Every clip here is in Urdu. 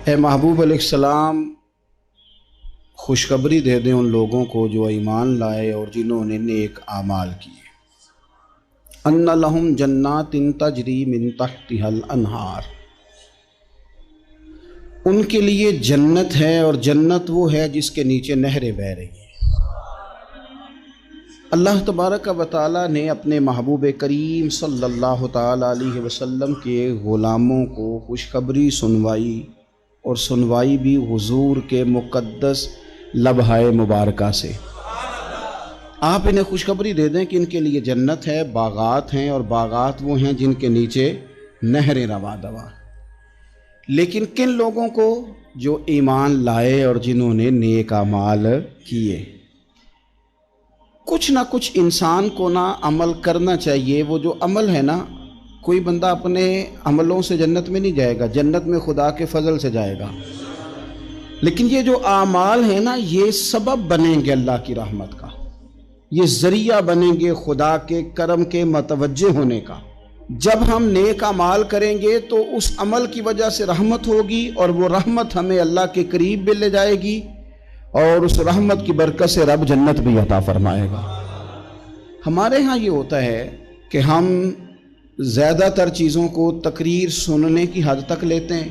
اے محبوب علیہ السلام، خوشخبری دے دیں ان لوگوں کو جو ایمان لائے اور جنہوں نے نیک اعمال کیے۔ ان لہم جنات تجری من تحتها الانہار، ان کے لیے جنت ہے، اور جنت وہ ہے جس کے نیچے نہریں بہہ رہی ہیں۔ اللہ تبارک و تعالیٰ نے اپنے محبوب کریم صلی اللہ تعالیٰ علیہ وسلم کے غلاموں کو خوشخبری سنوائی، اور سنوائی بھی حضور کے مقدس لبہائے مبارکہ سے۔ آپ انہیں خوشخبری دے دیں کہ ان کے لیے جنت ہے، باغات ہیں، اور باغات وہ ہیں جن کے نیچے نہریں رواں دواں۔ لیکن کن لوگوں کو؟ جو ایمان لائے اور جنہوں نے نیک اعمال کیے۔ کچھ نہ کچھ انسان کو نہ عمل کرنا چاہیے۔ وہ جو عمل ہے نا، کوئی بندہ اپنے عملوں سے جنت میں نہیں جائے گا، جنت میں خدا کے فضل سے جائے گا۔ لیکن یہ جو اعمال ہیں نا، یہ سبب بنیں گے اللہ کی رحمت کا، یہ ذریعہ بنیں گے خدا کے کرم کے متوجہ ہونے کا۔ جب ہم نیک اعمال کریں گے تو اس عمل کی وجہ سے رحمت ہوگی، اور وہ رحمت ہمیں اللہ کے قریب بھی لے جائے گی، اور اس رحمت کی برکت سے رب جنت بھی عطا فرمائے گا۔ ہمارے ہاں یہ ہوتا ہے کہ ہم زیادہ تر چیزوں کو تقریر سننے کی حد تک لیتے ہیں،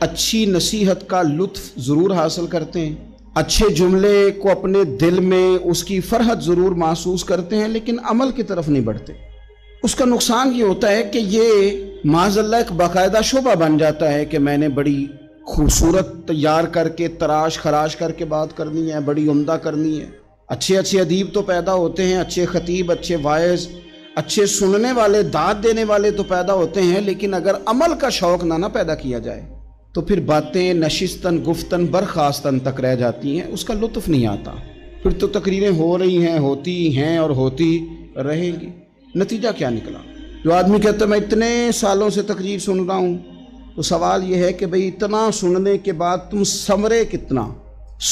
اچھی نصیحت کا لطف ضرور حاصل کرتے ہیں، اچھے جملے کو اپنے دل میں اس کی فرحت ضرور محسوس کرتے ہیں، لیکن عمل کی طرف نہیں بڑھتے۔ اس کا نقصان یہ ہوتا ہے کہ یہ معاذ اللہ ایک باقاعدہ شعبہ بن جاتا ہے کہ میں نے بڑی خوبصورت تیار کر کے تراش خراش کر کے بات کرنی ہے، بڑی عمدہ کرنی ہے۔ اچھے ادیب تو پیدا ہوتے ہیں، اچھے خطیب، اچھے واعظ، اچھے سننے والے، داد دینے والے تو پیدا ہوتے ہیں، لیکن اگر عمل کا شوق نہ پیدا کیا جائے تو پھر باتیں نشستن گفتن برخاستن تک رہ جاتی ہیں، اس کا لطف نہیں آتا۔ پھر تو تقریریں ہو رہی ہیں، ہوتی ہیں اور ہوتی رہیں گی۔ نتیجہ کیا نکلا؟ جو آدمی کہتا ہے میں اتنے سالوں سے تقریر سن رہا ہوں، تو سوال یہ ہے کہ بھئی اتنا سننے کے بعد تم سنورے کتنا؟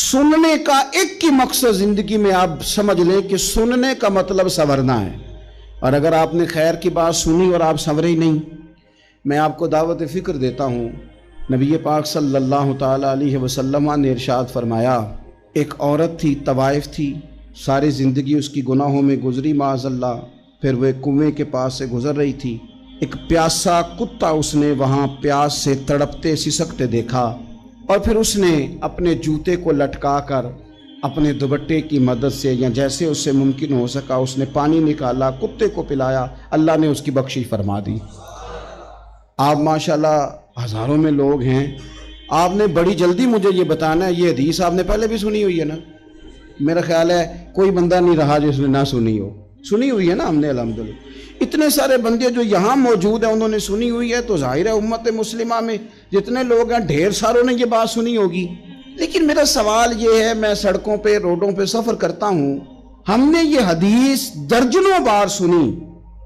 سننے کا ایک ہی مقصد زندگی میں آپ سمجھ لیں کہ سننے کا مطلب سنورنا ہے، اور اگر آپ نے خیر کی بات سنی اور آپ سنورے ہی نہیں، میں آپ کو دعوت فکر دیتا ہوں۔ نبی پاک صلی اللہ تعالیٰ علیہ وسلم نے ارشاد فرمایا، ایک عورت تھی، طوائف تھی، ساری زندگی اس کی گناہوں میں گزری معاذ اللہ، پھر وہ ایک کنویں کے پاس سے گزر رہی تھی، ایک پیاسا کتا اس نے وہاں پیاس سے تڑپتے سسکتے دیکھا، اور پھر اس نے اپنے جوتے کو لٹکا کر اپنے دوپٹے کی مدد سے یا جیسے اس سے ممکن ہو سکا اس نے پانی نکالا، کتے کو پلایا، اللہ نے اس کی بخشش فرما دی۔ آپ ماشاءاللہ ہزاروں میں لوگ ہیں، آپ نے بڑی جلدی مجھے یہ بتانا ہے، یہ حدیث آپ نے پہلے بھی سنی ہوئی ہے نا؟ میرا خیال ہے کوئی بندہ نہیں رہا جس نے نہ سنی ہو، سنی ہوئی ہے نا ہم نے الحمدللہ۔ اتنے سارے بندے جو یہاں موجود ہیں انہوں نے سنی ہوئی ہے، تو ظاہر ہے امت مسلمہ میں جتنے لوگ ہیں ڈھیر ساروں نے یہ بات سنی ہوگی۔ لیکن میرا سوال یہ ہے، میں سڑکوں پہ روڈوں پہ سفر کرتا ہوں، ہم نے یہ حدیث درجنوں بار سنی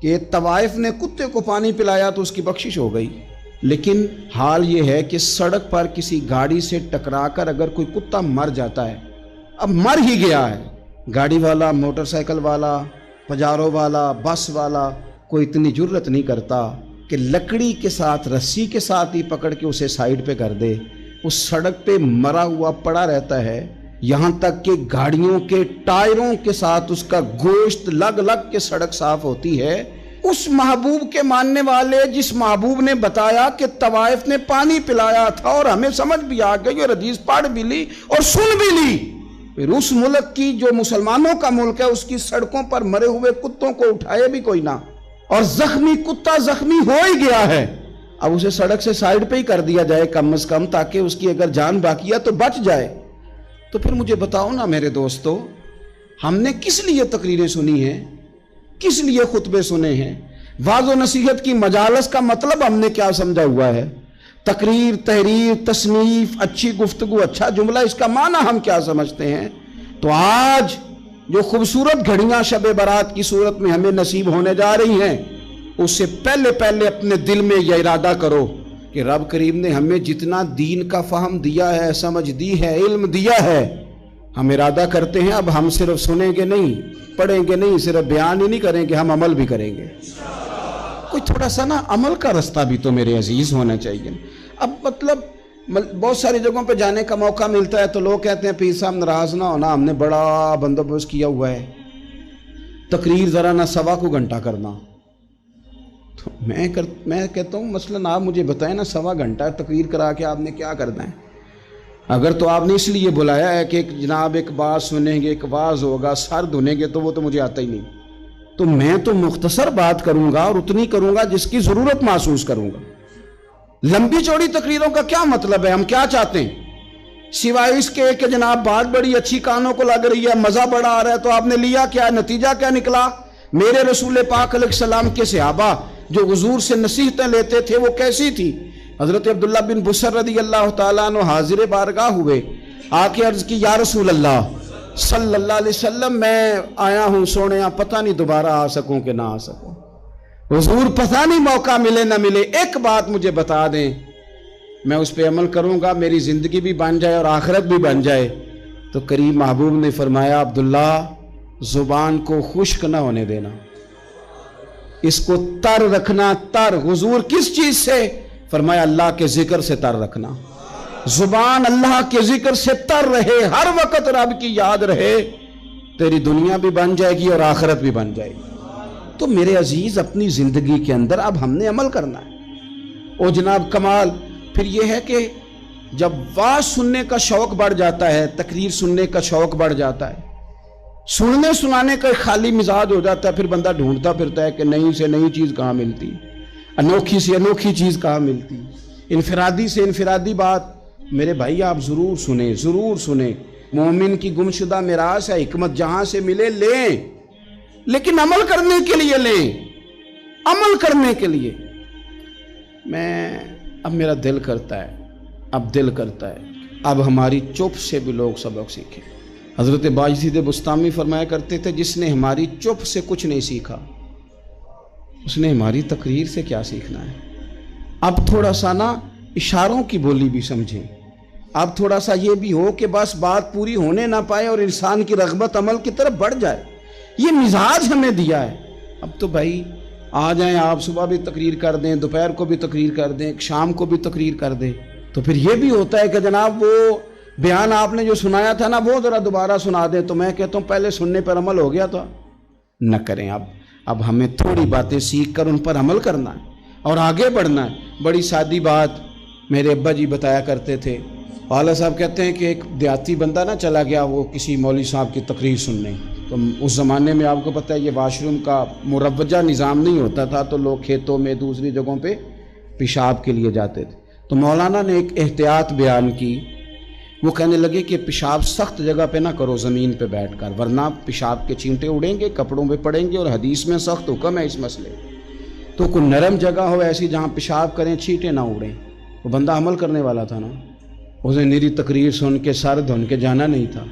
کہ طوائف نے کتے کو پانی پلایا تو اس کی بخشش ہو گئی، لیکن حال یہ ہے کہ سڑک پر کسی گاڑی سے ٹکرا کر اگر کوئی کتا مر جاتا ہے، اب مر ہی گیا ہے، گاڑی والا، موٹر سائیکل والا، پجارو والا، بس والا کوئی اتنی جرت نہیں کرتا کہ لکڑی کے ساتھ، رسی کے ساتھ ہی پکڑ کے اسے سائیڈ پہ کر دے۔ اس سڑک پہ مرا ہوا پڑا رہتا ہے، یہاں تک کہ گاڑیوں کے ٹائروں کے ساتھ اس کا گوشت لگ لگ کے سڑک صاف ہوتی ہے۔ اس محبوب کے ماننے والے، جس محبوب نے بتایا کہ طوائف نے پانی پلایا تھا، اور ہمیں سمجھ بھی آ گئی اور حدیث پڑھ بھی لی اور سن بھی لی، پھر اس ملک کی جو مسلمانوں کا ملک ہے اس کی سڑکوں پر مرے ہوئے کتوں کو اٹھائے بھی کوئی نہ، اور زخمی کتا زخمی ہو ہی گیا ہے، اب اسے سڑک سے سائیڈ پہ ہی کر دیا جائے کم از کم، تاکہ اس کی اگر جان باقی ہے تو بچ جائے۔ تو پھر مجھے بتاؤ نا میرے دوستو، ہم نے کس لیے تقریریں سنی ہیں، کس لیے خطبے سنے ہیں؟ واعظ و نصیحت کی مجالس کا مطلب ہم نے کیا سمجھا ہوا ہے؟ تقریر، تحریر، تصنیف، اچھی گفتگو، اچھا جملہ، اس کا معنی ہم کیا سمجھتے ہیں؟ تو آج جو خوبصورت گھڑیاں شب برات کی صورت میں ہمیں نصیب ہونے جا رہی ہیں، اس سے پہلے اپنے دل میں یہ ارادہ کرو کہ رب کریم نے ہمیں جتنا دین کا فہم دیا ہے، سمجھ دی ہے، علم دیا ہے، ہم ارادہ کرتے ہیں اب ہم صرف سنیں گے نہیں، پڑھیں گے نہیں، صرف بیان ہی نہیں کریں گے، ہم عمل بھی کریں گے۔ کوئی تھوڑا سا نا عمل کا رستہ بھی تو میرے عزیز ہونا چاہیے۔ اب مطلب بہت ساری جگہوں پہ جانے کا موقع ملتا ہے تو لوگ کہتے ہیں پیر صاحب ناراض نہ ہونا، ہم نے بڑا بندوبست کیا ہوا ہے، تقریر ذرا نہ سوا کو گھنٹہ کرنا. تو میں کہتا ہوں مثلاً آپ مجھے بتائیں نا، سوا گھنٹہ تقریر کرا کے آپ نے کیا کرنا ہے؟ اگر تو آپ نے اس لیے بلایا ہے کہ جناب ایک بات سنیں گے، ایک واز ہوگا، سر دھنیں گے، تو وہ تو مجھے آتا ہی نہیں. تو میں تو مختصر بات کروں گا اور اتنی کروں گا جس کی ضرورت محسوس کروں گا. لمبی چوڑی تقریروں کا کیا مطلب ہے؟ ہم کیا چاہتے ہیں سوائے اس کے کہ جناب بات بڑی اچھی کانوں کو لگ رہی ہے، مزہ بڑا آ رہا ہے، تو آپ نے لیا کیا؟ نتیجہ کیا نکلا؟ میرے رسول پاک علیہ السلام کے صحابہ جو حضور سے نصیحتیں لیتے تھے وہ کیسی تھی؟ حضرت عبداللہ بن بصر رضی اللہ تعالیٰ عنہ حاضر بارگاہ ہوئے، آ کے عرض کی یا رسول اللہ صلی اللہ علیہ وسلم، میں آیا ہوں سونے، پتہ نہیں دوبارہ آ سکوں کہ نہ آ سکوں. حضور پتہ نہیں موقع ملے نہ ملے، ایک بات مجھے بتا دیں، میں اس پہ عمل کروں گا، میری زندگی بھی بن جائے اور آخرت بھی بن جائے. تو کریم محبوب نے فرمایا عبداللہ زبان کو خشک نہ ہونے دینا، اس کو تر رکھنا. تر حضور کس چیز سے؟ فرمایا اللہ کے ذکر سے تر رکھنا. زبان اللہ کے ذکر سے تر رہے، ہر وقت رب کی یاد رہے، تیری دنیا بھی بن جائے گی اور آخرت بھی بن جائے گی. تو میرے عزیز اپنی زندگی کے اندر اب ہم نے عمل کرنا ہے. اور جناب کمال پھر یہ ہے کہ جب واز سننے کا شوق بڑھ جاتا ہے، تقریر سننے کا شوق بڑھ جاتا ہے، سننے سنانے کا خالی مزاج ہو جاتا ہے، پھر بندہ ڈھونڈتا پھرتا ہے کہ نئی سے نئی چیز کہاں ملتی، انوکھی سے انوکھی چیز کہاں ملتی، انفرادی سے انفرادی بات. میرے بھائی آپ ضرور سنیں، ضرور سنیں. مومن کی گمشدہ میراث ہے، حکمت جہاں سے ملے لیں، لیکن عمل کرنے کے لیے لیں، عمل کرنے کے لیے. اب میرا دل کرتا ہے اب ہماری چپ سے بھی لوگ سبق سیکھیں. حضرت باجید بستامی فرمایا کرتے تھے جس نے ہماری چپ سے کچھ نہیں سیکھا اس نے ہماری تقریر سے کیا سیکھنا ہے. اب تھوڑا سا نا اشاروں کی بولی بھی سمجھیں، اب تھوڑا سا یہ بھی ہو کہ بس بات پوری ہونے نہ پائے اور انسان کی رغبت عمل کی طرف بڑھ جائے. یہ مزاج ہمیں دیا ہے. اب تو بھائی آ جائیں آپ، صبح بھی تقریر کر دیں، دوپہر کو بھی تقریر کر دیں، شام کو بھی تقریر کر دیں، تو پھر یہ بھی ہوتا ہے کہ جناب وہ بیان آپ نے جو سنایا تھا نا وہ ذرا دوبارہ سنا دیں. تو میں کہتا ہوں پہلے سننے پر عمل ہو گیا تو نہ کریں. اب ہمیں تھوڑی باتیں سیکھ کر ان پر عمل کرنا ہے اور آگے بڑھنا ہے. بڑی سادی بات میرے ابا جی بتایا کرتے تھے. والا صاحب کہتے ہیں کہ ایک دیہاتی بندہ نہ چلا گیا وہ کسی مولوی صاحب کی تقریر سننے. تو اس زمانے میں آپ کو پتہ ہے یہ واش روم کا مروجہ نظام نہیں ہوتا تھا، تو لوگ کھیتوں میں دوسری جگہوں پہ پیشاب کے لیے جاتے تھے. تو مولانا نے ایک احتیاط بیان کی. وہ کہنے لگے کہ پیشاب سخت جگہ پہ نہ کرو زمین پہ بیٹھ کر، ورنہ پیشاب کے چینٹے اڑیں گے، کپڑوں پہ پڑیں گے، اور حدیث میں سخت حکم ہے اس مسئلے. تو کوئی نرم جگہ ہو ایسی جہاں پیشاب کریں چھینٹے نہ اڑیں. وہ بندہ عمل کرنے والا تھا نا، اس نے میری تقریر سن کے سر دھن کے جانا نہیں تھا.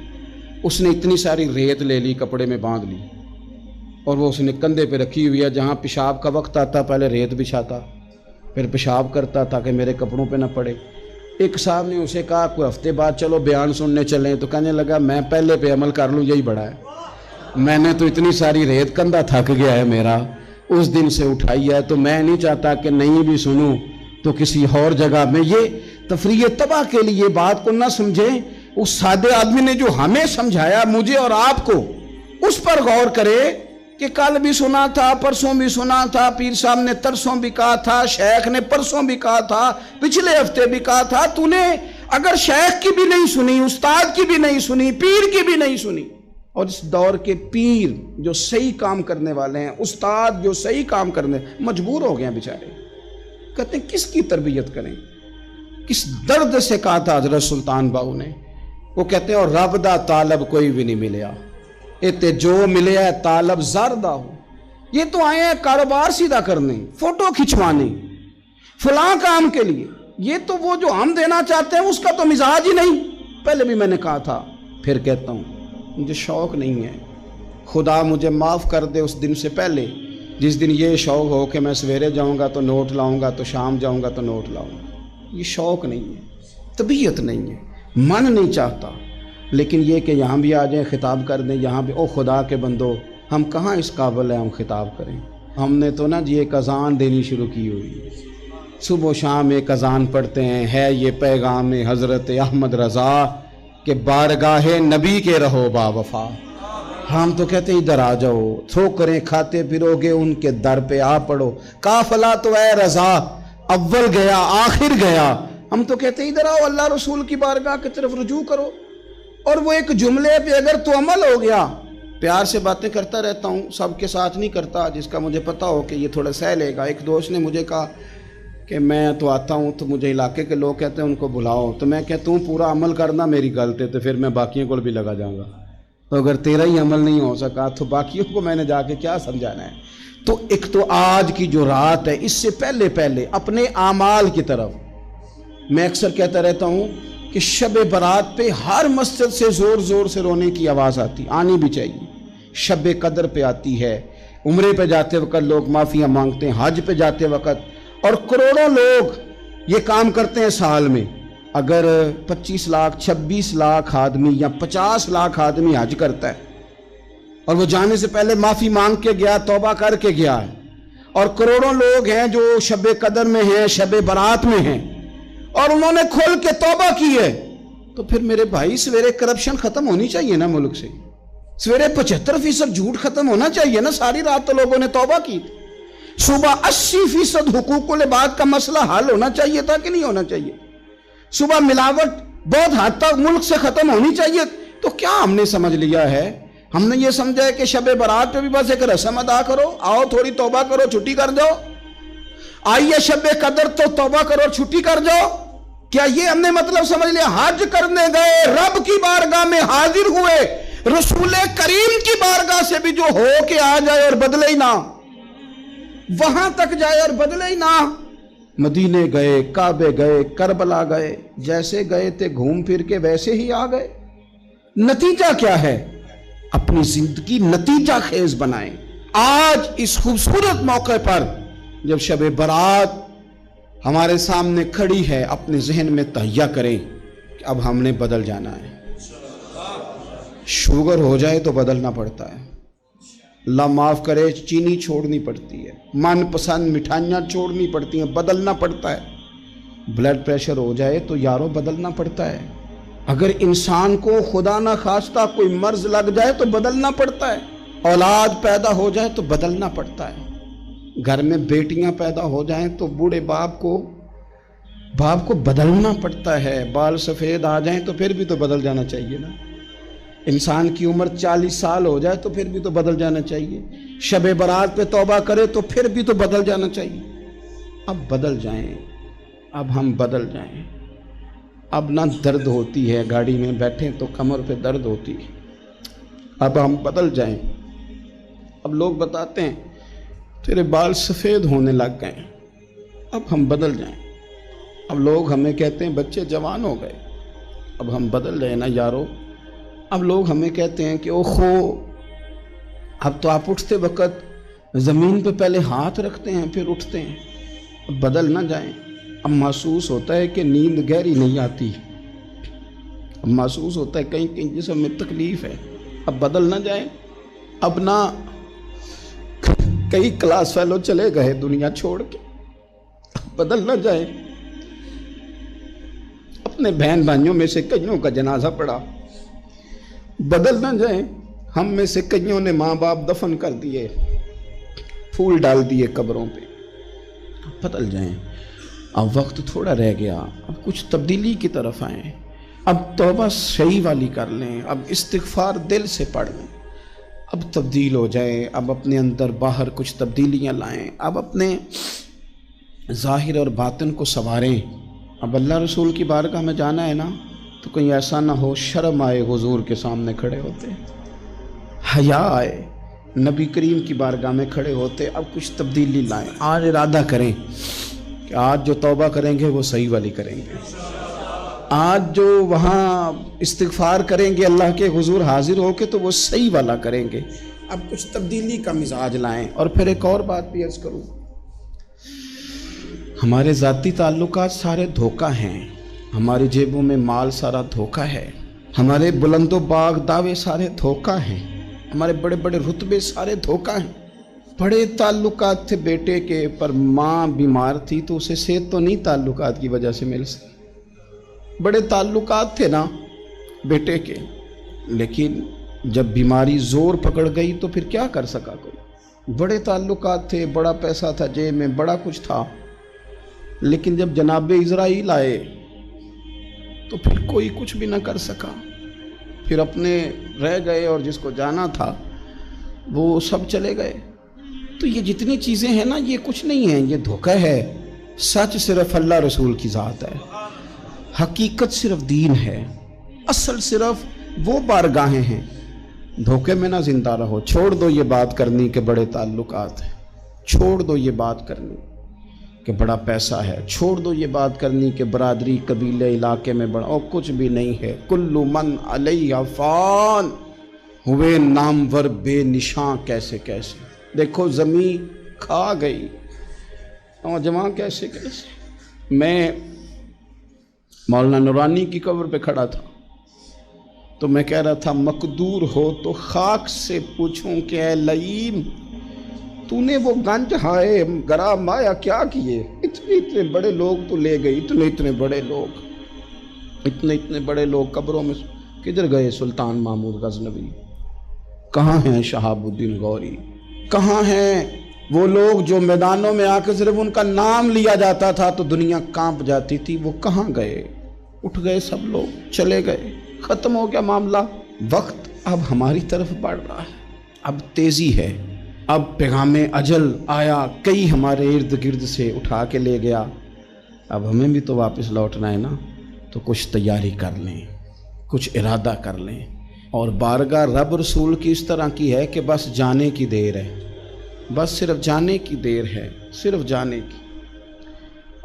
اس نے اتنی ساری ریت لے لی، کپڑے میں باندھ لی، اور وہ اس نے کندھے پہ رکھی ہوئی ہے. جہاں پیشاب کا وقت آتا پہلے ریت بچھاتا، پھر پیشاب کرتا تاکہ میرے کپڑوں پہ نہ پڑے. ایک صاحب نے اسے کہا کوئی ہفتے بعد چلو بیان سننے چلیں. تو کہنے لگا میں پہلے پہ عمل کر لوں، یہی بڑا ہے. میں نے تو اتنی ساری ریت، کندھا تھک گیا ہے میرا، اس دن سے اٹھائی ہے. تو میں نہیں چاہتا کہ نہیں بھی سنوں تو کسی اور جگہ میں. یہ تفریح تباہ کے لیے بات کو نہ سمجھیں. اس سادے آدمی نے جو ہمیں سمجھایا مجھے اور آپ کو، اس پر غور کرے کہ کل بھی سنا تھا، پرسوں بھی سنا تھا، پیر صاحب نے ترسوں بھی کہا تھا، شیخ نے پرسوں بھی کہا تھا، پچھلے ہفتے بھی کہا تھا. تو نے اگر شیخ کی بھی نہیں سنی، استاد کی بھی نہیں سنی، پیر کی بھی نہیں سنی، اور اس دور کے پیر جو صحیح کام کرنے والے ہیں، استاد جو صحیح کام کرنے، مجبور ہو گئے ہیں بیچارے. کہتے ہیں کس کی تربیت کریں؟ کس درد سے کہا تھا حضرت سلطان باؤ نے. وہ کہتے ہیں اور رب دا طالب کوئی بھی نہیں ملیا، اتے جو ملے ہے طالب زردہ ہو. یہ تو آئے ہیں کاروبار سیدھا کرنے، فوٹو کھچوانے، فلاں کام کے لیے. یہ تو وہ جو ہم دینا چاہتے ہیں اس کا تو مزاج ہی نہیں. پہلے بھی میں نے کہا تھا، پھر کہتا ہوں مجھے شوق نہیں ہے. خدا مجھے معاف کر دے اس دن سے پہلے جس دن یہ شوق ہو کہ میں سویرے جاؤں گا تو نوٹ لاؤں گا، تو شام جاؤں گا تو نوٹ لاؤں گا. یہ شوق نہیں ہے، طبیعت نہیں ہے، من نہیں چاہتا. لیکن یہ کہ یہاں بھی آ جائیں خطاب کر دیں، یہاں بھی او خدا کے بندو، ہم کہاں اس قابل ہیں ہم خطاب کریں. ہم نے تو نا جی ایک اذان دینی شروع کی ہوئی ہے. صبح و شام ایک اذان پڑھتے ہیں، ہے یہ پیغام حضرت احمد رضا کہ بارگاہ نبی کے رہو با وفا۔ ہم تو کہتے ہیں ادھر آ جاؤ، ٹھوکریں کھاتے پھرو گے ان کے در پہ آ پڑو، قافلہ تو اے رضا اول گیا آخر گیا۔ ہم تو کہتے ہیں ادھر آؤ، اللہ رسول کی بارگاہ کی طرف رجوع کرو۔ اور وہ ایک جملے پہ اگر تو عمل ہو گیا، پیار سے باتیں کرتا رہتا ہوں، سب کے ساتھ نہیں کرتا، جس کا مجھے پتا ہو کہ یہ تھوڑا سہ لے گا۔ ایک دوست نے مجھے کہا کہ میں تو آتا ہوں تو مجھے علاقے کے لوگ کہتے ہیں ان کو بلاؤ، تو میں کہتا ہوں پورا عمل کرنا میری غلط ہے، تو پھر میں باقیوں کو بھی لگا جاؤں گا۔ تو اگر تیرا ہی عمل نہیں ہو سکا تو باقیوں کو میں نے جا کے کیا سمجھانا ہے؟ تو ایک تو آج کی جو رات ہے، اس سے پہلے اپنے اعمال کی طرف میں اکثر کہتا رہتا ہوں کہ شب برات پہ ہر مسجد سے زور زور سے رونے کی آواز آنی بھی چاہیے۔ شب قدر پہ آتی ہے، عمرے پہ جاتے وقت لوگ معافیاں مانگتے ہیں، حج پہ جاتے وقت، اور کروڑوں لوگ یہ کام کرتے ہیں سال میں۔ اگر 25 لاکھ 26 لاکھ آدمی یا 50 لاکھ آدمی حج کرتا ہے اور وہ جانے سے پہلے معافی مانگ کے گیا، توبہ کر کے گیا ہے، اور کروڑوں لوگ ہیں جو شب قدر میں ہیں، شب برات میں ہیں، اور انہوں نے کھل کے توبہ کی ہے، تو پھر میرے بھائی سویرے کرپشن ختم ہونی چاہیے نا ملک سے، سویرے 75% جھوٹ ختم ہونا چاہیے نا۔ ساری رات تو لوگوں نے توبہ کی، صبح 80% حقوق العباد کا مسئلہ حل ہونا چاہیے تھا کہ نہیں ہونا چاہیے؟ صبح ملاوٹ بہت حد تک ملک سے ختم ہونی چاہیے۔ تو کیا ہم نے سمجھ لیا ہے؟ ہم نے یہ سمجھا ہے کہ شب برات پہ بھی بس ایک رسم ادا کرو، آؤ تھوڑی توبہ کرو چھٹی کر جاؤ، آئیے شب قدر تو توبہ کرو چھٹی کر جاؤ۔ کیا یہ ہم نے مطلب سمجھ لیا؟ حج کرنے گئے، رب کی بارگاہ میں حاضر ہوئے، رسول کریم کی بارگاہ سے بھی جو ہو کے آ جائے اور بدلے ہی نہ، وہاں تک جائے اور بدلے ہی نہ۔ مدینے گئے، کعبے گئے، کربلا گئے، جیسے گئے تھے گھوم پھر کے ویسے ہی آ گئے۔ نتیجہ کیا ہے؟ اپنی زندگی نتیجہ خیز بنائیں۔ آج اس خوبصورت موقع پر جب شب برات ہمارے سامنے کھڑی ہے، اپنے ذہن میں تہیہ کریں کہ اب ہم نے بدل جانا ہے۔ شوگر ہو جائے تو بدلنا پڑتا ہے، اللہ معاف کرے، چینی چھوڑنی پڑتی ہے، من پسند مٹھائیاں چھوڑنی پڑتی ہیں، بدلنا پڑتا ہے۔ بلڈ پریشر ہو جائے تو یارو بدلنا پڑتا ہے۔ اگر انسان کو خدا نہ خواستہ کوئی مرض لگ جائے تو بدلنا پڑتا ہے۔ اولاد پیدا ہو جائے تو بدلنا پڑتا ہے۔ گھر میں بیٹیاں پیدا ہو جائیں تو بوڑھے باپ کو بدلنا پڑتا ہے۔ بال سفید آ جائیں تو پھر بھی تو بدل جانا چاہیے نا۔ انسان کی عمر 40 سال ہو جائے تو پھر بھی تو بدل جانا چاہیے۔ شب برات پہ توبہ کرے تو پھر بھی تو بدل جانا چاہیے۔ اب بدل جائیں، اب ہم بدل جائیں۔ اب نہ درد ہوتی ہے، گاڑی میں بیٹھیں تو کمر پہ درد ہوتی ہے، اب ہم بدل جائیں۔ اب لوگ بتاتے ہیں تیرے بال سفید ہونے لگ گئے، اب ہم بدل جائیں۔ اب لوگ ہمیں کہتے ہیں بچے جوان ہو گئے، اب ہم بدل جائیں نا یارو۔ اب لوگ ہمیں کہتے ہیں کہ اوخو اب تو آپ اٹھتے وقت زمین پہ پہلے ہاتھ رکھتے ہیں پھر اٹھتے ہیں، اب بدل نہ جائیں۔ اب محسوس ہوتا ہے کہ نیند گہری نہیں آتی، اب محسوس ہوتا ہے کہیں کہیں جسم میں تکلیف ہے، اب بدل نہ جائیں۔ اب نہ کئی کلاس فیلو چلے گئے دنیا چھوڑ کے، اب بدل نہ جائیں۔ اپنے بہن بھائیوں میں سے کئیوں کا جنازہ پڑا، بدل نہ جائیں۔ ہم میں سے کئیوں نے ماں باپ دفن کر دیے، پھول ڈال دیے قبروں پہ، بدل جائیں۔ اب وقت تھوڑا رہ گیا، اب کچھ تبدیلی کی طرف آئیں، اب توبہ صحیح والی کر لیں، اب استغفار دل سے پڑھ لیں، اب تبدیل ہو جائیں، اب اپنے اندر باہر کچھ تبدیلیاں لائیں، اب اپنے ظاہر اور باطن کو سنواریں۔ اب اللہ رسول کی بارگاہ میں جانا ہے نا تو کہیں ایسا نہ ہو شرم آئے حضور کے سامنے کھڑے ہوتے، حیا آئے نبی کریم کی بارگاہ میں کھڑے ہوتے۔ اب کچھ تبدیلی لائیں، آج ارادہ کریں کہ آج جو توبہ کریں گے وہ صحیح والی کریں گے، آج جو وہاں استغفار کریں گے اللہ کے حضور حاضر ہو کے تو وہ صحیح والا کریں گے۔ اب کچھ تبدیلی کا مزاج لائیں۔ اور پھر ایک اور بات بھی عرض کروں، ہمارے ذاتی تعلقات سارے دھوکہ ہیں، ہماری جیبوں میں مال سارا دھوکہ ہے، ہمارے بلند و باغ دعوے سارے دھوکہ ہیں، ہمارے بڑے بڑے رتبے سارے دھوکہ ہیں۔ بڑے تعلقات تھے بیٹے کے، پر ماں بیمار تھی تو اسے صحت تو نہیں تعلقات کی وجہ سے مل سکی۔ بڑے تعلقات تھے نا بیٹے کے، لیکن جب بیماری زور پکڑ گئی تو پھر کیا کر سکا کوئی؟ بڑے تعلقات تھے، بڑا پیسہ تھا جیب میں، بڑا کچھ تھا، لیکن جب جناب اسرائیل آئے تو پھر کوئی کچھ بھی نہ کر سکا، پھر اپنے رہ گئے، اور جس کو جانا تھا وہ سب چلے گئے۔ تو یہ جتنی چیزیں ہیں نا، یہ کچھ نہیں ہیں، یہ دھوکہ ہے۔ سچ صرف اللہ رسول کی ذات ہے، حقیقت صرف دین ہے، اصل صرف وہ بارگاہیں ہیں۔ دھوکے میں نہ زندہ رہو، چھوڑ دو یہ بات کرنی کہ بڑے تعلقات ہیں، چھوڑ دو یہ بات کرنی کہ بڑا پیسہ ہے، چھوڑ دو یہ بات کرنی کہ برادری قبیلے علاقے میں بڑا، اور کچھ بھی نہیں ہے۔ کل من علیہ فان، ہوئے نامور بے نشاں کیسے کیسے۔ دیکھو زمین کھا گئی، نوجوان کیسے کیسے۔ میں مولانا نورانی کی قبر پہ کھڑا تھا تو میں کہہ رہا تھا مقدور ہو تو خاک سے پوچھوں کہ اے لئیم تو نے وہ گنج ہائے گرا مایا کیا کیے؟ اتنے بڑے لوگ تو لے گئی، اتنے بڑے لوگ قبروں میں کدھر گئے؟ سلطان محمود غزنوی کہاں ہیں؟ شہاب الدین غوری کہاں ہیں؟ وہ لوگ جو میدانوں میں آ کے صرف ان کا نام لیا جاتا تھا تو دنیا کانپ جاتی تھی، وہ کہاں گئے؟ اٹھ گئے سب لوگ، چلے گئے، ختم ہو گیا معاملہ۔ وقت اب ہماری طرف بڑھ رہا ہے، اب تیزی ہے، اب پیغام اجل آیا، کئی ہمارے ارد گرد سے اٹھا کے لے گیا، اب ہمیں بھی تو واپس لوٹنا ہے نا، تو کچھ تیاری کر لیں، کچھ ارادہ کر لیں۔ اور بارگاہ رب رسول کی اس طرح کی ہے کہ بس جانے کی دیر ہے، بس صرف جانے کی دیر ہے، صرف جانے کی۔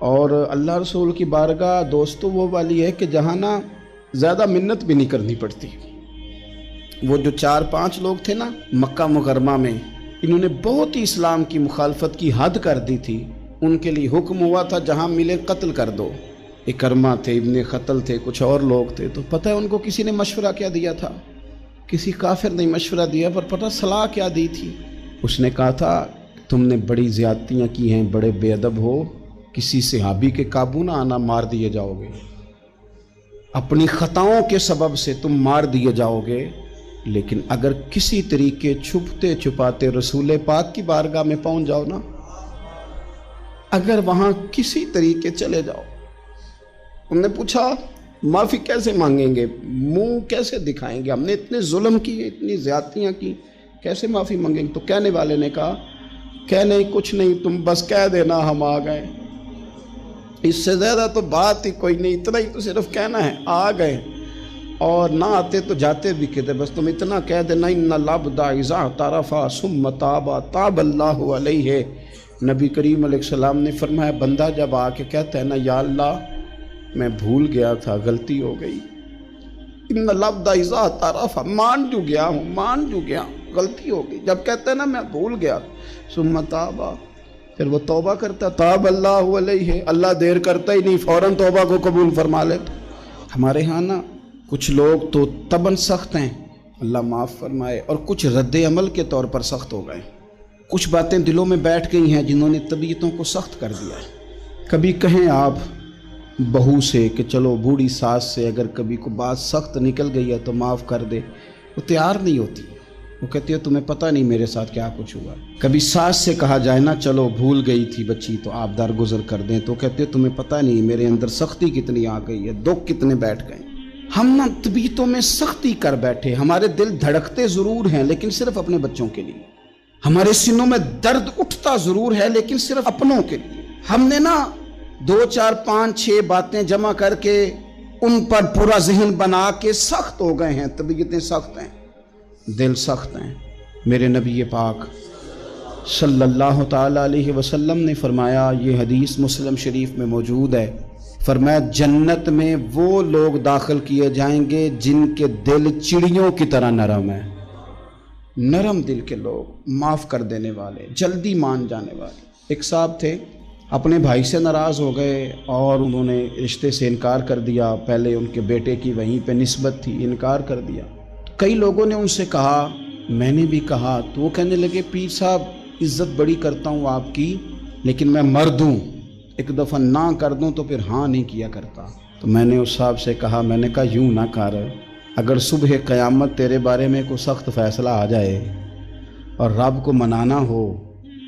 اور اللہ رسول کی بارگاہ دوستو وہ والی ہے کہ جہاں نا زیادہ منت بھی نہیں کرنی پڑتی۔ وہ جو 4-5 لوگ تھے نا مکہ مکرمہ میں، انہوں نے بہت ہی اسلام کی مخالفت کی حد کر دی تھی، ان کے لیے حکم ہوا تھا جہاں ملے قتل کر دو۔ اکرمہ تھے، ابن قتل تھے، کچھ اور لوگ تھے، تو پتہ ہے ان کو کسی نے مشورہ کیا دیا تھا؟ کسی کافر نے مشورہ دیا، پر پتہ صلاح کیا دی تھی؟ اس نے کہا تھا تم نے بڑی زیادتیاں کی ہیں، بڑے بے ادب ہو، کسی صحابی کے قابو نہ آنا، مار دیے جاؤ گے، اپنی خطاؤں کے سبب سے تم مار دیے جاؤ گے، لیکن اگر کسی طریقے چھپتے چھپاتے رسول پاک کی بارگاہ میں پہنچ جاؤ نا، اگر وہاں کسی طریقے چلے جاؤ۔ انہوں نے پوچھا معافی کیسے مانگیں گے، منہ کیسے دکھائیں گے، ہم نے اتنے ظلم کیے، اتنی زیادتیاں کی، کیسے معافی مانگیں گے؟ تو کہنے والے نے کہا کہ نہیں کچھ نہیں، تم بس کہہ دینا ہم آ گئے، اس سے زیادہ تو بات ہی کوئی نہیں، اتنا ہی تو صرف کہنا ہے، آ گئے، اور نہ آتے تو جاتے بھی کہتے، بس تم اتنا کہہ دینا ان العبد اذا اعترف ثم تاب تاب اللہ علیہ۔ نبی کریم علیہ السلام نے فرمایا بندہ جب آ کے کہتا ہے نا یا اللہ میں بھول گیا تھا، غلطی ہو گئی، ان العبد اذا اعترف، مان جو گیا ہوں، مان جو گیا، غلطی ہو گئی، جب کہتا ہے نا میں بھول گیا، ثم تاب، پھر وہ توبہ کرتا، تاب اللہ علیہ، اللہ دیر کرتا ہی نہیں، فوراً توبہ کو قبول فرما لیتا۔ ہمارے ہاں نا کچھ لوگ تو تباً سخت ہیں، اللہ معاف فرمائے، اور کچھ رد عمل کے طور پر سخت ہو گئے، کچھ باتیں دلوں میں بیٹھ گئی ہیں جنہوں نے طبیعتوں کو سخت کر دیا ہے۔ کبھی کہیں آپ بہو سے کہ چلو بوڑھی ساس سے اگر کبھی کو بات سخت نکل گئی ہے تو معاف کر دے، وہ تیار نہیں ہوتی، وہ کہتی ہے تمہیں پتہ نہیں میرے ساتھ کیا کچھ ہوا۔ کبھی ساس سے کہا جائے نا چلو بھول گئی تھی بچی تو آپ درگزر کر دیں، تو کہتے ہیں تمہیں پتہ نہیں میرے اندر سختی کتنی آ گئی ہے، دکھ کتنے بیٹھ گئے۔ ہم نا طبیعتوں میں سختی کر بیٹھے، ہمارے دل دھڑکتے ضرور ہیں لیکن صرف اپنے بچوں کے لیے، ہمارے سینوں میں درد اٹھتا ضرور ہے لیکن صرف اپنوں کے لیے۔ ہم نے نا 2 4 5 6 باتیں جمع کر کے ان پر پورا ذہن بنا کے سخت ہو گئے ہیں، طبیعتیں سخت ہیں، دل سخت ہیں۔ میرے نبی پاک صلی اللہ تعالی علیہ وسلم نے فرمایا، یہ حدیث مسلم شریف میں موجود ہے، فرمایا جنت میں وہ لوگ داخل کیے جائیں گے جن کے دل چڑیوں کی طرح نرم ہیں، نرم دل کے لوگ، معاف کر دینے والے، جلدی مان جانے والے۔ ایک صاحب تھے اپنے بھائی سے ناراض ہو گئے اور انہوں نے رشتے سے انکار کر دیا، پہلے ان کے بیٹے کی وہیں پہ نسبت تھی، انکار کر دیا۔ کئی لوگوں نے ان سے کہا، میں نے بھی کہا، تو وہ کہنے لگے پیر صاحب عزت بڑی کرتا ہوں آپ کی، لیکن میں مرد ہوں، ایک دفعہ نہ کر دوں تو پھر ہاں نہیں کیا کرتا۔ تو میں نے اس صاحب سے کہا، میں نے کہا یوں نہ کر، اگر صبح قیامت تیرے بارے میں کوئی سخت فیصلہ آ جائے اور رب کو منانا ہو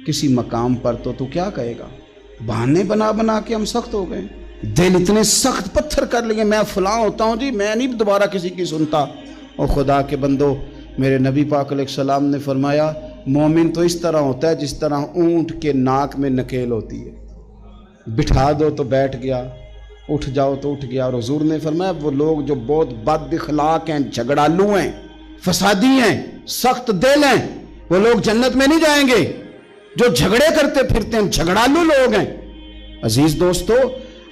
کسی مقام پر تو کیا کہے گا؟ بہانے بنا بنا کے ہم سخت ہو گئے، دل اتنے سخت پتھر کر لیے، میں فلاں ہوتا ہوں جی، میں نہیں دوبارہ کسی کی سنتا۔ اور خدا کے بندو، میرے نبی پاک علیہ السلام نے فرمایا مومن تو اس طرح ہوتا ہے جس طرح اونٹ کے ناک میں نکیل ہوتی ہے، بٹھا دو تو بیٹھ گیا، اٹھ جاؤ تو اٹھ گیا۔ اور حضور نے فرمایا وہ لوگ جو بہت بد اخلاق ہیں، جھگڑالو ہیں، فسادی ہیں، سخت دل ہیں، وہ لوگ جنت میں نہیں جائیں گے۔ جو جھگڑے کرتے پھرتے ہیں، جھگڑالو لوگ ہیں۔ عزیز دوستو،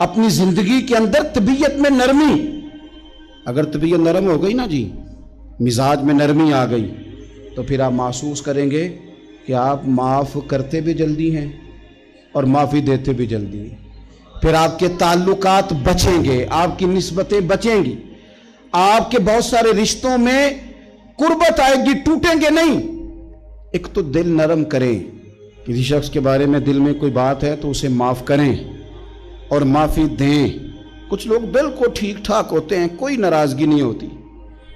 اپنی زندگی کے اندر طبیعت میں نرمی، اگر طبیعت نرم ہو گئی نا جی، مزاج میں نرمی آ گئی، تو پھر آپ محسوس کریں گے کہ آپ معاف کرتے بھی جلدی ہیں اور معافی دیتے بھی جلدی ہیں۔ پھر آپ کے تعلقات بچیں گے، آپ کی نسبتیں بچیں گی، آپ کے بہت سارے رشتوں میں قربت آئے گی، ٹوٹیں گے نہیں۔ ایک تو دل نرم کریں، کسی شخص کے بارے میں دل میں کوئی بات ہے تو اسے معاف کریں اور معافی دیں۔ کچھ لوگ بالکل ٹھیک ٹھاک ہوتے ہیں، کوئی ناراضگی نہیں ہوتی،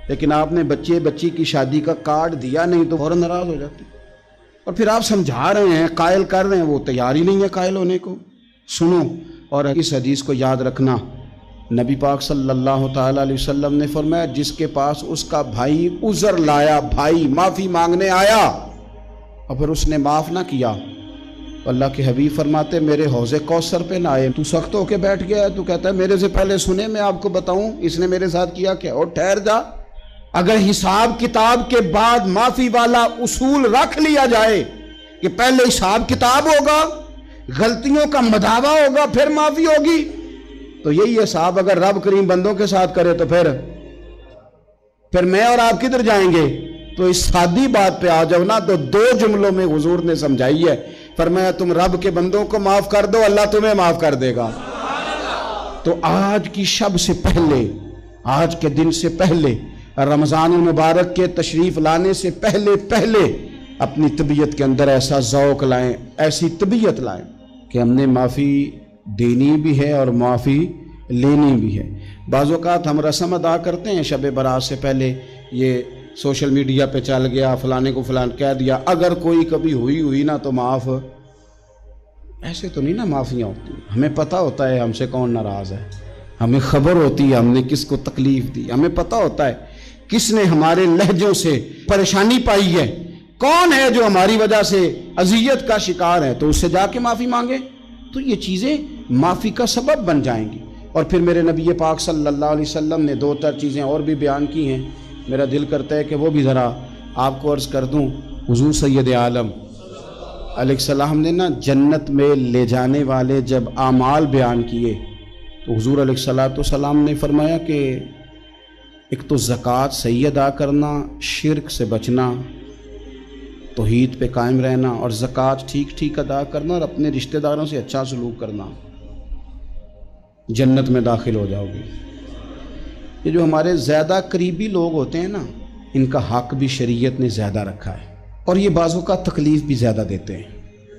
لیکن آپ نے بچی کی شادی کا کارڈ دیا نہیں تو فوراً ناراض ہو جاتے، اور پھر آپ سمجھا رہے ہیں، قائل کر رہے ہیں، وہ تیار ہی نہیں ہے قائل ہونے کو۔ سنو، اور اس حدیث کو یاد رکھنا، نبی پاک صلی اللہ تعالیٰ علیہ وسلم نے فرمایا جس کے پاس اس کا بھائی عذر لایا، بھائی معافی مانگنے آیا اور پھر اس نے معاف نہ کیا، اللہ کے حبیب فرماتے میرے حوض کوثر پہ نہ آئے۔ تو سخت ہو کے بیٹھ گیا ہے، تو کہتا ہے میرے سے پہلے سنے، میں آپ کو بتاؤں اس نے میرے ساتھ کیا کیا، اور ٹھہر جا۔ اگر حساب کتاب کے بعد معافی والا اصول رکھ لیا جائے کہ پہلے حساب کتاب ہوگا، غلطیوں کا مداوع ہوگا، پھر معافی ہوگی، تو یہی حساب اگر رب کریم بندوں کے ساتھ کرے تو پھر میں اور آپ کدھر جائیں گے؟ تو اس سادی بات پہ آ جاؤ نا، تو دو جملوں میں حضور نے سمجھائی ہے، فرمایا تم رب کے بندوں کو معاف کر دو، اللہ تمہیں معاف کر دے گا۔ تو آج کی شب سے پہلے، آج کے دن سے پہلے، رمضان المبارک کے تشریف لانے سے پہلے اپنی طبیعت کے اندر ایسا ذوق لائیں، ایسی طبیعت لائیں کہ ہم نے معافی دینی بھی ہے اور معافی لینی بھی ہے۔ بعض اوقات ہم رسم ادا کرتے ہیں شب برات سے پہلے، یہ سوشل میڈیا پہ چل گیا، فلانے کو فلان کہہ دیا، اگر کوئی کبھی ہوئی نا تو معاف، ایسے تو نہیں نا معافیاں ہوتی۔ ہمیں پتہ ہوتا ہے ہم سے کون ناراض ہے، ہمیں خبر ہوتی ہے ہم نے کس کو تکلیف دی، ہمیں پتہ ہوتا ہے کس نے ہمارے لہجوں سے پریشانی پائی ہے، کون ہے جو ہماری وجہ سے اذیت کا شکار ہے، تو اس سے جا کے معافی مانگے، تو یہ چیزیں معافی کا سبب بن جائیں گی۔ اور پھر میرے نبی پاک صلی اللہ علیہ وسلم نے دو چار چیزیں اور بھی بیان کی ہیں، میرا دل کرتا ہے کہ وہ بھی ذرا آپ کو عرض کر دوں۔ حضور سید عالم علیہ السلام نے نا جنت میں لے جانے والے جب اعمال بیان کیے تو حضور علیہ السلام نے فرمایا کہ ایک تو زکوٰۃ صحیح ادا کرنا، شرک سے بچنا، توحید پہ قائم رہنا، اور زکوٰۃ ٹھیک ادا کرنا، اور اپنے رشتہ داروں سے اچھا سلوک کرنا، جنت میں داخل ہو جاؤ گے۔ یہ جو ہمارے زیادہ قریبی لوگ ہوتے ہیں نا، ان کا حق بھی شریعت نے زیادہ رکھا ہے، اور یہ بعضوں کا تکلیف بھی زیادہ دیتے ہیں۔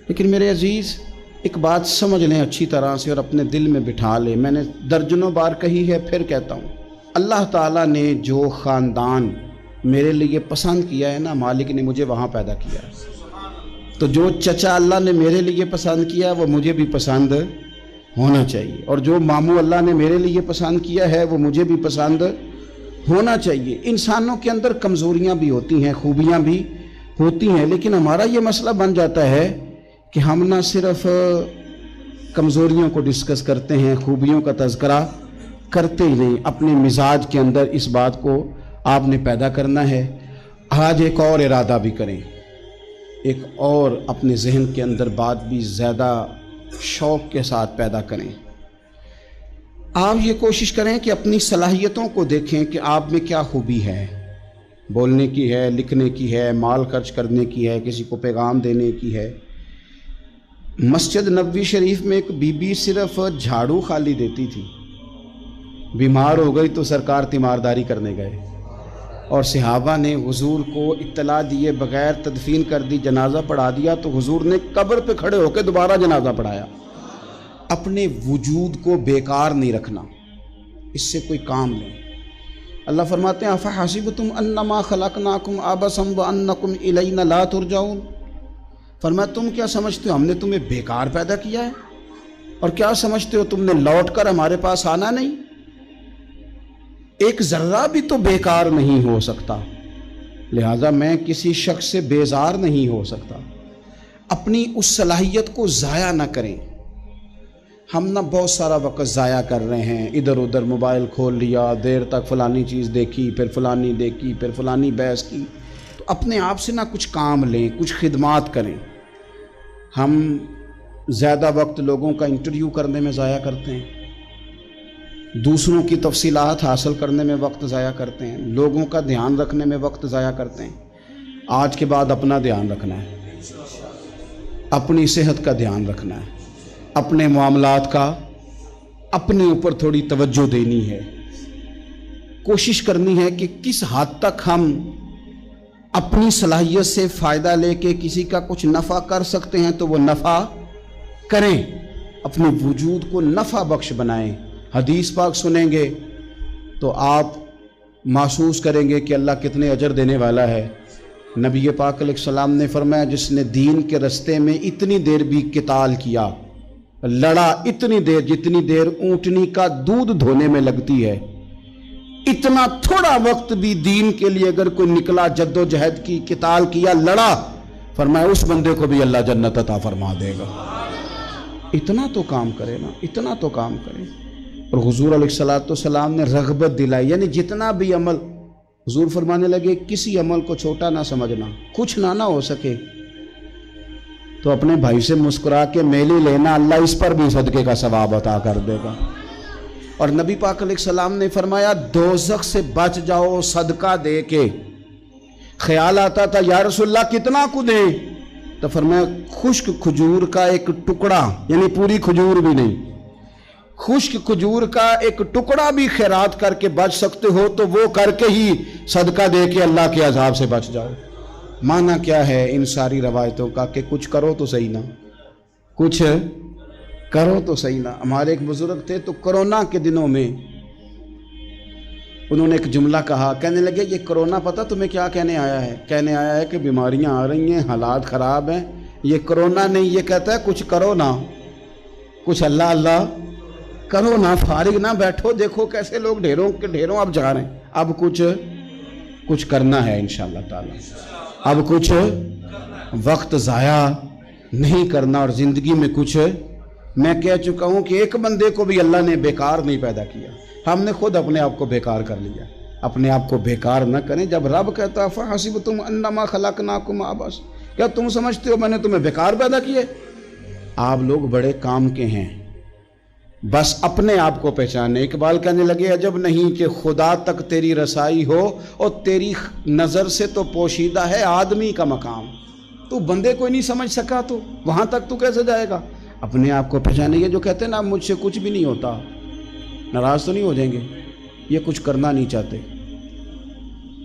لیکن میرے عزیز، ایک بات سمجھ لیں اچھی طرح سے اور اپنے دل میں بٹھا لیں، میں نے درجنوں بار کہی ہے، پھر کہتا ہوں، اللہ تعالیٰ نے جو خاندان میرے لیے پسند کیا ہے نا، مالک نے مجھے وہاں پیدا کیا ہے، تو جو چچا اللہ نے میرے لیے پسند کیا وہ مجھے بھی پسند ہونا چاہیے، اور جو ماموں اللہ نے میرے لیے پسند کیا ہے وہ مجھے بھی پسند ہونا چاہیے۔ انسانوں کے اندر کمزوریاں بھی ہوتی ہیں، خوبیاں بھی ہوتی ہیں، لیکن ہمارا یہ مسئلہ بن جاتا ہے کہ ہم نہ صرف کمزوریوں کو ڈسکس کرتے ہیں، خوبیوں کا تذکرہ کرتے ہی نہیں۔ اپنے مزاج کے اندر اس بات کو آپ نے پیدا کرنا ہے۔ آج ایک اور ارادہ بھی کریں، ایک اور اپنے ذہن کے اندر بات بھی زیادہ شوق کے ساتھ پیدا کریں۔ آپ یہ کوشش کریں کہ اپنی صلاحیتوں کو دیکھیں کہ آپ میں کیا خوبی ہے، بولنے کی ہے، لکھنے کی ہے، مال خرچ کرنے کی ہے، کسی کو پیغام دینے کی ہے۔ مسجد نبوی شریف میں ایک بی بی صرف جھاڑو خالی دیتی تھی، بیمار ہو گئی تو سرکار تیمارداری کرنے گئے، اور صحابہ نے حضور کو اطلاع دیے بغیر تدفین کر دی، جنازہ پڑھا دیا، تو حضور نے قبر پہ کھڑے ہو کے دوبارہ جنازہ پڑھایا۔ اپنے وجود کو بیکار نہیں رکھنا، اس سے کوئی کام نہیں۔ اللہ فرماتے ہیں افحسبتم انما خلقناکم عبثا وانکم الینا لا ترجعون، فرمایا تم کیا سمجھتے ہو ہم نے تمہیں بیکار پیدا کیا ہے، اور کیا سمجھتے ہو تم نے لوٹ کر ہمارے پاس آنا نہیں؟ ایک ذرہ بھی تو بیکار نہیں ہو سکتا، لہذا میں کسی شخص سے بیزار نہیں ہو سکتا۔ اپنی اس صلاحیت کو ضائع نہ کریں۔ ہم نہ بہت سارا وقت ضائع کر رہے ہیں، ادھر ادھر موبائل کھول لیا، دیر تک فلانی چیز دیکھی، پھر فلانی دیکھی، پھر فلانی بحث کی۔ تو اپنے آپ سے نہ کچھ کام لیں، کچھ خدمات کریں۔ ہم زیادہ وقت لوگوں کا انٹرویو کرنے میں ضائع کرتے ہیں، دوسروں کی تفصیلات حاصل کرنے میں وقت ضائع کرتے ہیں، لوگوں کا دھیان رکھنے میں وقت ضائع کرتے ہیں۔ آج کے بعد اپنا دھیان رکھنا ہے، اپنی صحت کا دھیان رکھنا ہے، اپنے معاملات کا اپنے اوپر تھوڑی توجہ دینی ہے، کوشش کرنی ہے کہ کس حد تک ہم اپنی صلاحیت سے فائدہ لے کے کسی کا کچھ نفع کر سکتے ہیں تو وہ نفع کریں، اپنے وجود کو نفع بخش بنائیں۔ حدیث پاک سنیں گے تو آپ محسوس کریں گے کہ اللہ کتنے اجر دینے والا ہے۔ نبی پاک علیہ السلام نے فرمایا جس نے دین کے رستے میں اتنی دیر بھی قتال کیا، لڑا اتنی دیر جتنی دیر اونٹنی کا دودھ دھونے میں لگتی ہے، اتنا تھوڑا وقت بھی دین کے لیے اگر کوئی نکلا، جد و جہد کی، قتال کیا، لڑا، فرمایا اس بندے کو بھی اللہ جنت عطا فرما دے گا۔ اتنا تو کام کرے نا، اتنا تو کام کرے۔ اور حضور علیہ السلام نے رغبت دلائی، یعنی جتنا بھی عمل، حضور فرمانے لگے کسی عمل کو چھوٹا نہ سمجھنا، کچھ نہ ہو سکے تو اپنے بھائی سے مسکرا کے میلی لینا، اللہ اس پر بھی صدقے کا ثواب عطا کر دے گا۔ اور نبی پاک علیہ السلام نے فرمایا دوزخ سے بچ جاؤ صدقہ دے کے۔ خیال آتا تھا یا رسول اللہ کتنا کو دیں؟ تو فرمایا خشک کھجور کا ایک ٹکڑا، یعنی پوری کھجور بھی نہیں، خشک کھجور کا ایک ٹکڑا بھی خیرات کر کے بچ سکتے ہو تو وہ کر کے ہی صدقہ دے کے اللہ کے عذاب سے بچ جاؤ۔ معنی کیا ہے ان ساری روایتوں کا کہ کچھ کرو تو صحیح نا، کچھ کرو تو صحیح نا۔ ہمارے ایک بزرگ تھے تو کرونا کے دنوں میں انہوں نے ایک جملہ کہا، کہنے لگے یہ کرونا پتہ تمہیں کیا کہنے آیا ہے؟ کہنے آیا ہے کہ بیماریاں آ رہی ہیں، حالات خراب ہیں، یہ کرونا نہیں، یہ کہتا ہے کچھ کرو نا، کچھ اللہ اللہ کرو نا، فارغ نہ بیٹھو، دیکھو کیسے لوگ ڈھیروں کے ڈھیروں اب جا رہے ہیں، اب کچھ کرنا ہے انشاءاللہ تعالی، اب کچھ وقت ضائع نہیں کرنا، اور زندگی میں کچھ، میں کہہ چکا ہوں کہ ایک بندے کو بھی اللہ نے بیکار نہیں پیدا کیا، ہم نے خود اپنے آپ کو بیکار کر لیا۔ اپنے آپ کو بیکار نہ کریں۔ جب رب کہتا فحسبتم انما خلقناکم عبث، کیا تم سمجھتے ہو میں نے تمہیں بیکار پیدا کیے؟ آپ لوگ بڑے کام کے ہیں، بس اپنے آپ کو پہچانے۔ اقبال کہنے لگے عجب نہیں کہ خدا تک تیری رسائی ہو، اور تیری نظر سے تو پوشیدہ ہے آدمی کا مقام، تو بندے کوئی نہیں سمجھ سکا تو وہاں تک تو کیسے جائے گا؟ اپنے آپ کو پہچانے۔ یہ جو کہتے ہیں نا مجھ سے کچھ بھی نہیں ہوتا، ناراض تو نہیں ہو جائیں گے؟ یہ کچھ کرنا نہیں چاہتے،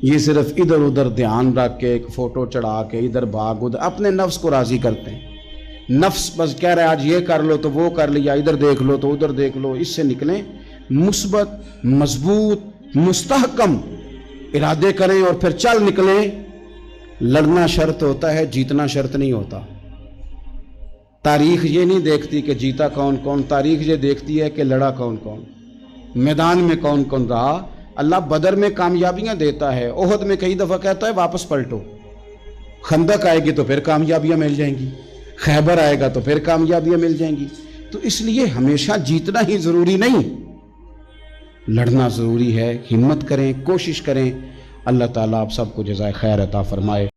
یہ صرف ادھر ادھر دھیان رکھ کے ایک فوٹو چڑھا کے ادھر بھاگ ادھر اپنے نفس کو راضی کرتے ہیں۔ نفس بس کہہ رہا ہے آج یہ کر لو تو وہ کر لیا، ادھر دیکھ لو تو ادھر دیکھ لو۔ اس سے نکلیں، مثبت، مضبوط، مستحکم ارادے کریں اور پھر چل نکلیں۔ لڑنا شرط ہوتا ہے، جیتنا شرط نہیں ہوتا۔ تاریخ یہ نہیں دیکھتی کہ جیتا کون کون، تاریخ یہ دیکھتی ہے کہ لڑا کون کون، میدان میں کون کون رہا۔ اللہ بدر میں کامیابیاں دیتا ہے، احد میں کئی دفعہ کہتا ہے واپس پلٹو، خندق آئے گی تو پھر کامیابیاں مل جائیں گی، خیبر آئے گا تو پھر کامیابیاں مل جائیں گی۔ تو اس لیے ہمیشہ جیتنا ہی ضروری نہیں، لڑنا ضروری ہے۔ ہمت کریں، کوشش کریں، اللہ تعالیٰ آپ سب کو جزائے خیر عطا فرمائے۔